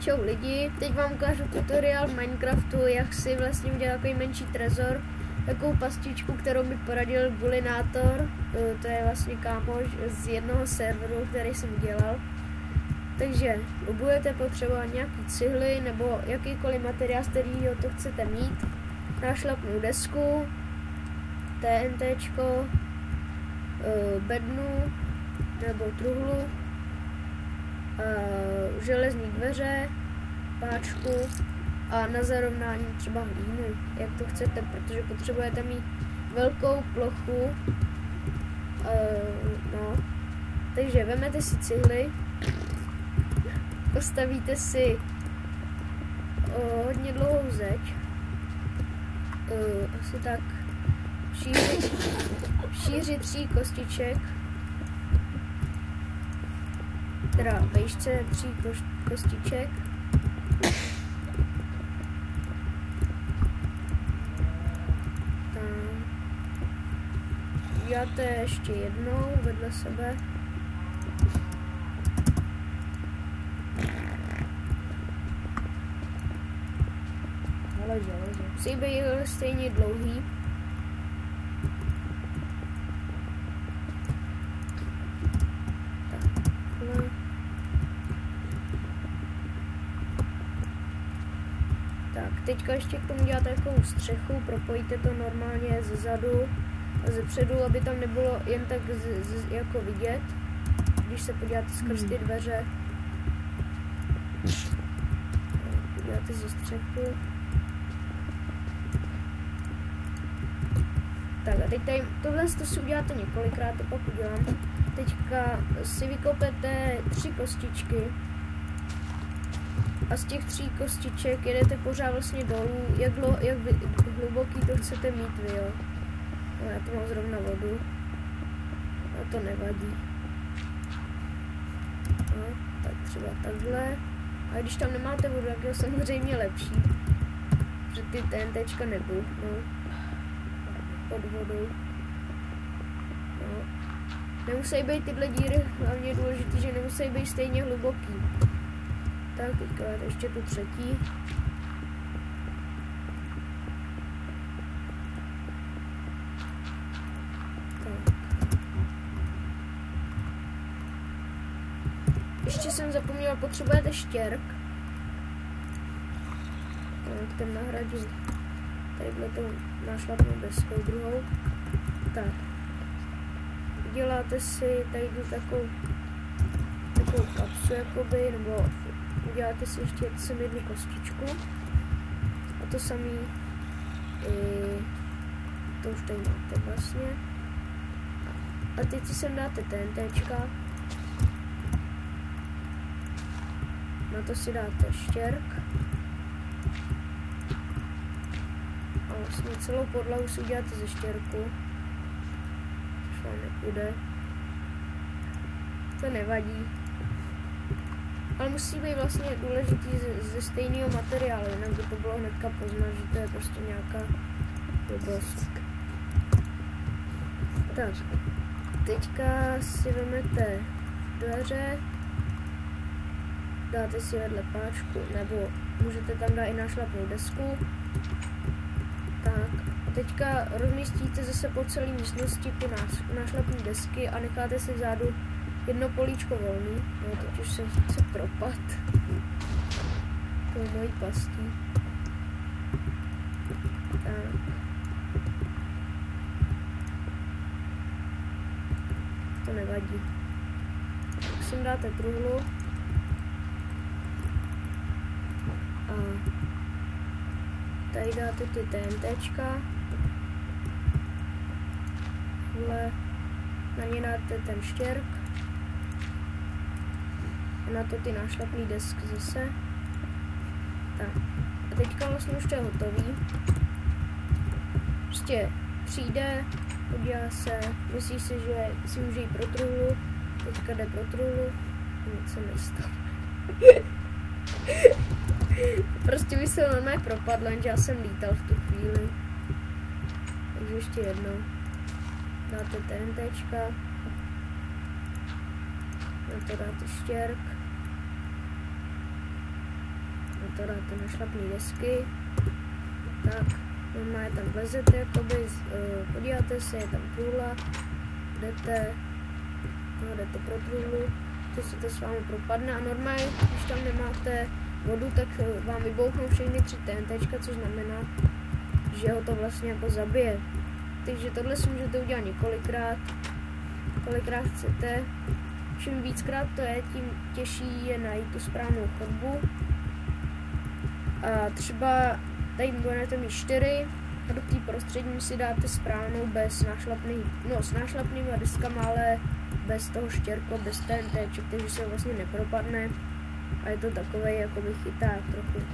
Čau lidi, teď vám ukážu tutoriál v Minecraftu, jak si vlastně udělat takový menší trezor, takovou pastičku, kterou mi poradil Bulinátor, to je vlastně kámoš z jednoho serveru, který jsem udělal. Takže budete potřebovat nějaký cihly nebo jakýkoliv materiál, z kterého to chcete mít, nášlapnou desku, TNTčko, bednu nebo truhlu, železní dveře, páčku a na zarovnání třeba hlínu, jak to chcete, protože potřebujete mít velkou plochu. Takže vezmete si cihly, postavíte si hodně dlouhou zeď, asi tak šíři 3 kostiček, teda vejšce 3 kostiček. Děláte ještě jednou vedle sebe. Musí být stejně dlouhý. Tak, teďka ještě k tomu děláte takovou střechu, propojíte to normálně ze zadu a ze předu, aby tam nebylo jen tak jako vidět, když se podíváte skrz ty dveře. Podíváte ze střechu. Tak a teď tady, tohle si uděláte několikrát, to pak udělám. Teďka si vykopete 3 kostičky a z těch 3 kostiček jedete pořád vlastně dolů, jak hluboký to chcete mít vy, jo. No, já to mám zrovna vodu, a to nevadí. No, tak třeba takhle. A když tam nemáte vodu, tak je samozřejmě lepší, že ty TNTčka nebuchnou pod vodou. No. Nemusí být tyhle díry, hlavně je důležité, že nemusí být stejně hluboký. Tak, teďka ještě tu třetí. Tak. Ještě jsem zapomněla, potřebujete štěrk. Tak, ten nahradím tadyhle tou nášlapnou deskou druhou. Tak. Uděláte si tady takovou kapsu jakoby, nebo uděláte si ještě sem jednu kostičku. A to samý to už tady máte vlastně. A teď si sem dáte TNTčka. Na to si dáte štěrk. A vlastně celou podlahu si uděláte ze štěrku. Což vám nepůjde. To nevadí. Ale musí být vlastně důležitý ze stejného materiálu, jinak by to bylo hnedka poznat, že to je prostě nějaká blbost. Tak, teďka si vezmete dveře, dáte si vedle páčku, nebo můžete tam dát i nášlapnou desku. Tak, a teďka rozmístíte zase po celé místnosti ty nášlapné desky a necháte si vzadu jedno políčko volný. No, teď už jsem se propad. To je mojí pastí. Tak. To nevadí. Tak sem dáte truhlu. A tady dáte ty TNTčka. Na ně dáte ten štěrk. A na to ty nášlapný desky zase. Tak. A teďka vlastně už to je hotový. Prostě přijde, podívá se, myslí si, že si může jít pro truhlu. Teďka jde pro truhlu. Nic se nestane. Prostě by se normálně propadl, jenže já jsem lítal v tu chvíli. Takže ještě jednou. Dáte TNTčka. Na to dáte štěrk. to dáte na šlapné desky. Tak, normálně tam vlezete, jakoby, podíváte se, je tam trůla, jdete pro trůlu, to se to s vámi propadne a normálně, když tam nemáte vodu, tak vám vybouchnou všechny 3 TNTčka, což znamená, že ho to vlastně jako zabije. Takže tohle si můžete udělat několikrát, kolikrát chcete. Čím víckrát to je, tím těžší je najít tu správnou chodbu. A třeba tady budete mít 4 a do té prostřední si dáte správnou bez s nášlapnýma deskama, ale bez toho štěrko, bez TNTček, takže se vlastně nepropadne a je to takovej jakoby chyták trochu.